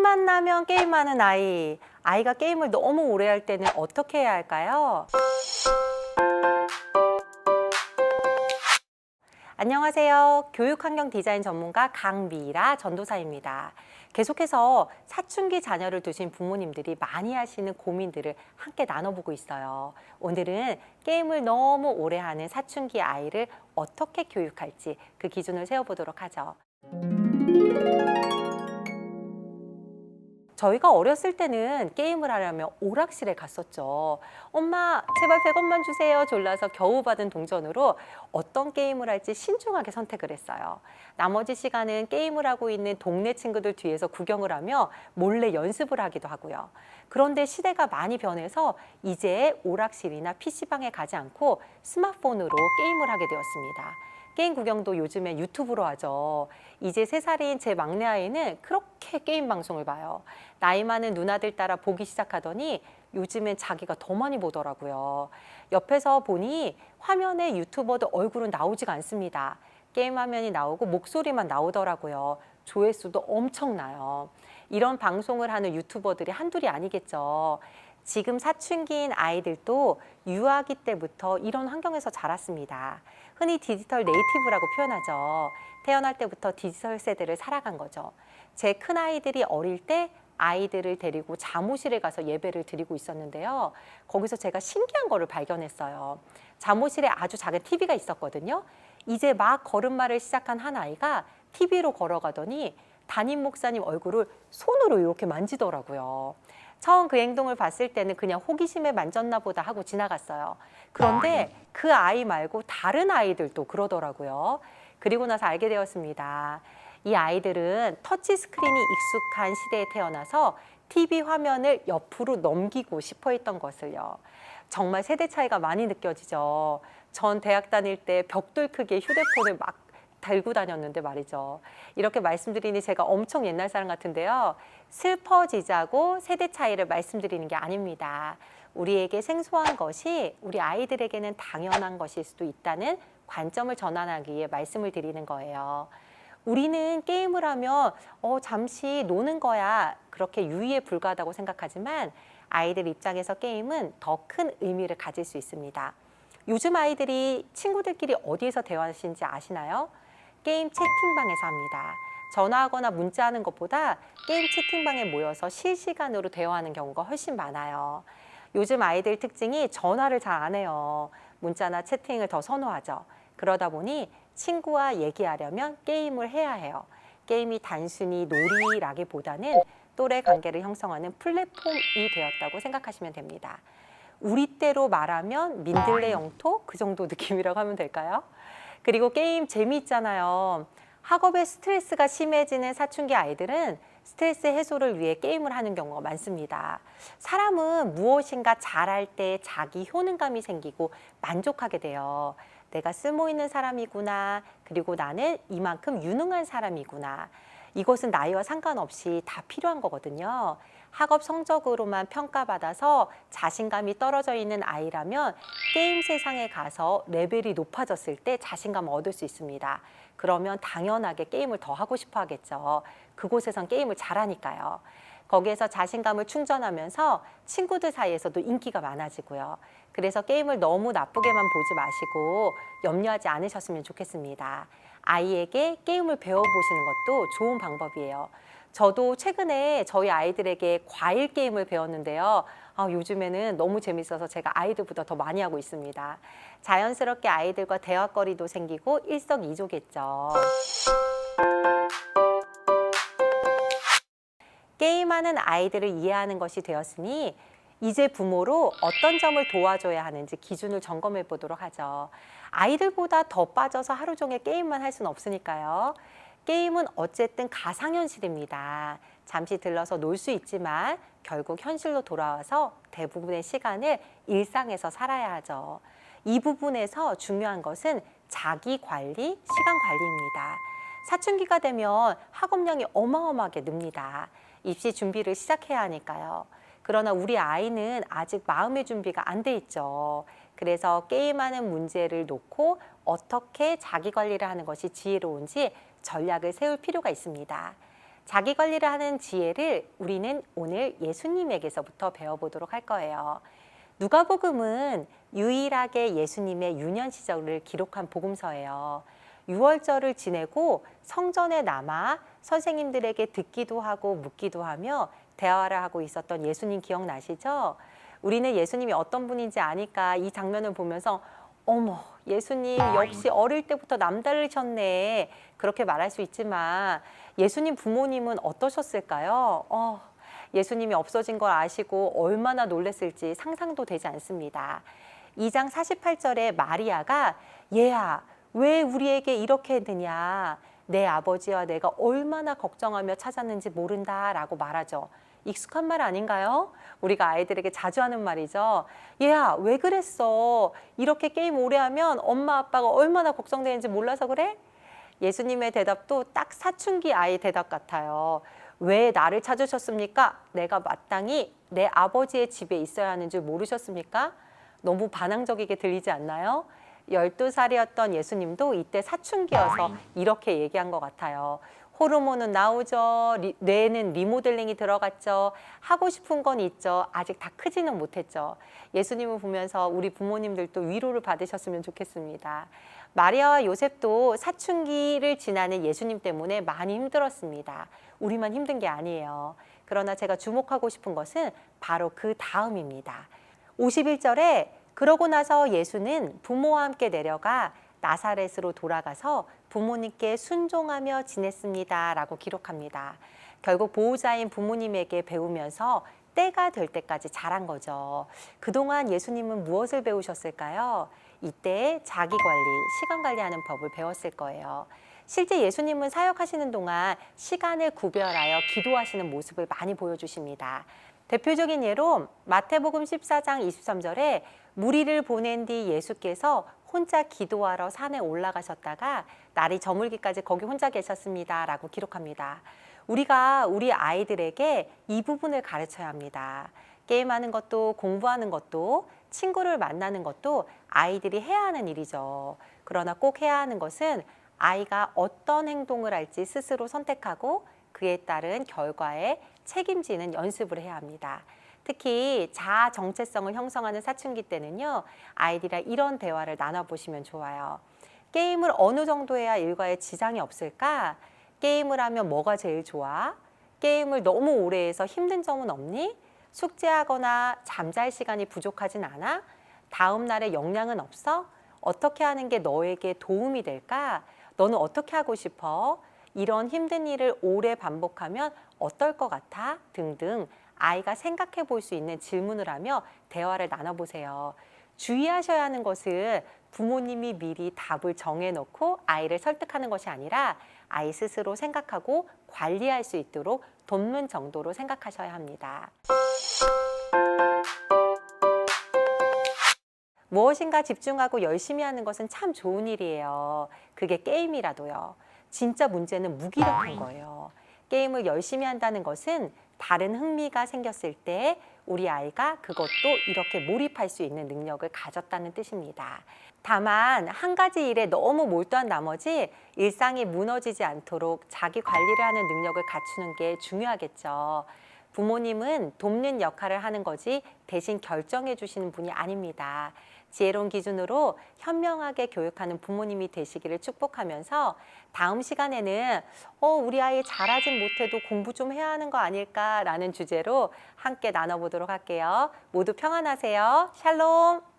틈만 나면 게임하는 아이. 아이가 게임을 너무 오래 할 때는 어떻게 해야 할까요? 안녕하세요. 교육환경 디자인 전문가 강미라 전도사입니다. 계속해서 사춘기 자녀를 두신 부모님들이 많이 하시는 고민들을 함께 나눠보고 있어요. 오늘은 게임을 너무 오래 하는 사춘기 아이를 어떻게 교육할지 그 기준을 세워보도록 하죠. 저희가 어렸을 때는 게임을 하려면 오락실에 갔었죠. 엄마, 제발 100원만 주세요. 졸라서 겨우 받은 동전으로 어떤 게임을 할지 신중하게 선택을 했어요. 나머지 시간은 게임을 하고 있는 동네 친구들 뒤에서 구경을 하며 몰래 연습을 하기도 하고요. 그런데 시대가 많이 변해서 이제 오락실이나 PC방에 가지 않고 스마트폰으로 게임을 하게 되었습니다. 게임 구경도 요즘에 유튜브로 하죠. 이제 3살인 제 막내 아이는 그렇게 게임 방송을 봐요. 나이 많은 누나들 따라 보기 시작하더니 요즘엔 자기가 더 많이 보더라고요. 옆에서 보니 화면에 유튜버도 얼굴은 나오지가 않습니다. 게임 화면이 나오고 목소리만 나오더라고요. 조회수도 엄청나요. 이런 방송을 하는 유튜버들이 한둘이 아니겠죠. 지금 사춘기인 아이들도 유아기 때부터 이런 환경에서 자랐습니다. 흔히 디지털 네이티브라고 표현하죠. 태어날 때부터 디지털 세대를 살아간 거죠. 제 큰아이들이 어릴 때 아이들을 데리고 잠옷실에 가서 예배를 드리고 있었는데요. 거기서 제가 신기한 거를 발견했어요. 잠옷실에 아주 작은 TV가 있었거든요. 이제 막 걸음마를 시작한 한 아이가 TV로 걸어가더니 담임 목사님 얼굴을 손으로 이렇게 만지더라고요. 처음 그 행동을 봤을 때는 그냥 호기심에 만졌나 보다 하고 지나갔어요. 그런데 그 아이 말고 다른 아이들도 그러더라고요. 그리고 나서 알게 되었습니다. 이 아이들은 터치 스크린이 익숙한 시대에 태어나서 TV 화면을 옆으로 넘기고 싶어 했던 것을요. 정말 세대 차이가 많이 느껴지죠. 전 대학 다닐 때 벽돌 크기의 휴대폰을 막 들고 다녔는데 말이죠. 이렇게 말씀드리니 제가 엄청 옛날 사람 같은데요. 슬퍼지자고 세대 차이를 말씀드리는 게 아닙니다. 우리에게 생소한 것이 우리 아이들에게는 당연한 것일 수도 있다는 관점을 전환하기 위해 말씀을 드리는 거예요. 우리는 게임을 하면 잠시 노는 거야 그렇게 유의에 불과하다고 생각하지만 아이들 입장에서 게임은 더 큰 의미를 가질 수 있습니다. 요즘 아이들이 친구들끼리 어디에서 대화하시는지 아시나요? 게임 채팅방에서 합니다. 전화하거나 문자하는 것보다 게임 채팅방에 모여서 실시간으로 대화하는 경우가 훨씬 많아요. 요즘 아이들 특징이 전화를 잘 안 해요. 문자나 채팅을 더 선호하죠. 그러다 보니 친구와 얘기하려면 게임을 해야 해요. 게임이 단순히 놀이라기보다는 또래 관계를 형성하는 플랫폼이 되었다고 생각하시면 됩니다. 우리 때로 말하면 민들레 영토 그 정도 느낌이라고 하면 될까요? 그리고 게임 재미있잖아요. 학업에 스트레스가 심해지는 사춘기 아이들은 스트레스 해소를 위해 게임을 하는 경우가 많습니다. 사람은 무엇인가 잘할 때 자기 효능감이 생기고 만족하게 돼요. 내가 쓸모 있는 사람이구나. 그리고 나는 이만큼 유능한 사람이구나. 이것은 나이와 상관없이 다 필요한 거거든요. 학업 성적으로만 평가받아서 자신감이 떨어져 있는 아이라면 게임 세상에 가서 레벨이 높아졌을 때 자신감을 얻을 수 있습니다. 그러면 당연하게 게임을 더 하고 싶어 하겠죠. 그곳에선 게임을 잘하니까요. 거기에서 자신감을 충전하면서 친구들 사이에서도 인기가 많아지고요. 그래서 게임을 너무 나쁘게만 보지 마시고 염려하지 않으셨으면 좋겠습니다. 아이에게 게임을 배워보시는 것도 좋은 방법이에요. 저도 최근에 저희 아이들에게 과일 게임을 배웠는데요. 요즘에는 너무 재밌어서 제가 아이들보다 더 많이 하고 있습니다. 자연스럽게 아이들과 대화거리도 생기고 일석이조겠죠. 게임하는 아이들을 이해하는 것이 되었으니 이제 부모로 어떤 점을 도와줘야 하는지 기준을 점검해 보도록 하죠. 아이들보다 더 빠져서 하루 종일 게임만 할 수는 없으니까요. 게임은 어쨌든 가상현실입니다. 잠시 들러서 놀 수 있지만 결국 현실로 돌아와서 대부분의 시간을 일상에서 살아야 하죠. 이 부분에서 중요한 것은 자기 관리, 시간 관리입니다. 사춘기가 되면 학업량이 어마어마하게 늡니다. 입시 준비를 시작해야 하니까요. 그러나 우리 아이는 아직 마음의 준비가 안 돼 있죠. 그래서 게임하는 문제를 놓고 어떻게 자기 관리를 하는 것이 지혜로운지 전략을 세울 필요가 있습니다. 자기 관리를 하는 지혜를 우리는 오늘 예수님에게서부터 배워보도록 할 거예요. 누가복음은 유일하게 예수님의 유년 시절을 기록한 복음서예요. 유월절을 지내고 성전에 남아 선생님들에게 듣기도 하고 묻기도 하며 대화를 하고 있었던 예수님 기억나시죠? 우리는 예수님이 어떤 분인지 아니까 이 장면을 보면서 어머, 예수님 역시 어릴 때부터 남다르셨네. 그렇게 말할 수 있지만 예수님 부모님은 어떠셨을까요? 예수님이 없어진 걸 아시고 얼마나 놀랐을지 상상도 되지 않습니다. 2장 48절에 마리아가 얘야, 왜 우리에게 이렇게 했느냐? 내 아버지와 내가 얼마나 걱정하며 찾았는지 모른다라고 말하죠. 익숙한 말 아닌가요? 우리가 아이들에게 자주 하는 말이죠. 얘야, 왜 그랬어? 이렇게 게임 오래 하면 엄마 아빠가 얼마나 걱정되는지 몰라서 그래? 예수님의 대답도 딱 사춘기 아이 대답 같아요. 왜 나를 찾으셨습니까? 내가 마땅히 내 아버지의 집에 있어야 하는 줄 모르셨습니까? 너무 반항적이게 들리지 않나요? 12살이었던 예수님도 이때 사춘기여서 이렇게 얘기한 것 같아요. 호르몬은 나오죠. 뇌는 리모델링이 들어갔죠. 하고 싶은 건 있죠. 아직 다 크지는 못했죠. 예수님을 보면서 우리 부모님들도 위로를 받으셨으면 좋겠습니다. 마리아와 요셉도 사춘기를 지나는 예수님 때문에 많이 힘들었습니다. 우리만 힘든 게 아니에요. 그러나 제가 주목하고 싶은 것은 바로 그 다음입니다. 51절에 그러고 나서 예수는 부모와 함께 내려가 나사렛으로 돌아가서 부모님께 순종하며 지냈습니다. 라고 기록합니다. 결국 보호자인 부모님에게 배우면서 때가 될 때까지 자란 거죠. 그동안 예수님은 무엇을 배우셨을까요? 이때 자기 관리, 시간 관리하는 법을 배웠을 거예요. 실제 예수님은 사역하시는 동안 시간을 구별하여 기도하시는 모습을 많이 보여주십니다. 대표적인 예로 마태복음 14장 23절에 무리를 보낸 뒤 예수께서 혼자 기도하러 산에 올라가셨다가 날이 저물기까지 거기 혼자 계셨습니다. 라고 기록합니다. 우리가 우리 아이들에게 이 부분을 가르쳐야 합니다. 게임하는 것도 공부하는 것도 친구를 만나는 것도 아이들이 해야 하는 일이죠. 그러나 꼭 해야 하는 것은 아이가 어떤 행동을 할지 스스로 선택하고 그에 따른 결과에 책임지는 연습을 해야 합니다. 특히 자아 정체성을 형성하는 사춘기 때는요, 아이들이랑 이런 대화를 나눠보시면 좋아요. 게임을 어느 정도 해야 일과에 지장이 없을까? 게임을 하면 뭐가 제일 좋아? 게임을 너무 오래 해서 힘든 점은 없니? 숙제하거나 잠잘 시간이 부족하진 않아? 다음 날에 역량은 없어? 어떻게 하는 게 너에게 도움이 될까? 너는 어떻게 하고 싶어? 이런 힘든 일을 오래 반복하면 어떨 것 같아? 등등 아이가 생각해 볼 수 있는 질문을 하며 대화를 나눠보세요. 주의하셔야 하는 것은 부모님이 미리 답을 정해놓고 아이를 설득하는 것이 아니라 아이 스스로 생각하고 관리할 수 있도록 돕는 정도로 생각하셔야 합니다. 무엇인가 집중하고 열심히 하는 것은 참 좋은 일이에요. 그게 게임이라도요. 진짜 문제는 무기력한 거예요. 게임을 열심히 한다는 것은 다른 흥미가 생겼을 때 우리 아이가 그것도 이렇게 몰입할 수 있는 능력을 가졌다는 뜻입니다. 다만 한 가지 일에 너무 몰두한 나머지 일상이 무너지지 않도록 자기 관리를 하는 능력을 갖추는 게 중요하겠죠. 부모님은 돕는 역할을 하는 거지 대신 결정해 주시는 분이 아닙니다. 지혜로운 기준으로 현명하게 교육하는 부모님이 되시기를 축복하면서 다음 시간에는 우리 아이 잘하진 못해도 공부 좀 해야 하는 거 아닐까라는 주제로 함께 나눠보도록 할게요. 모두 평안하세요. 샬롬.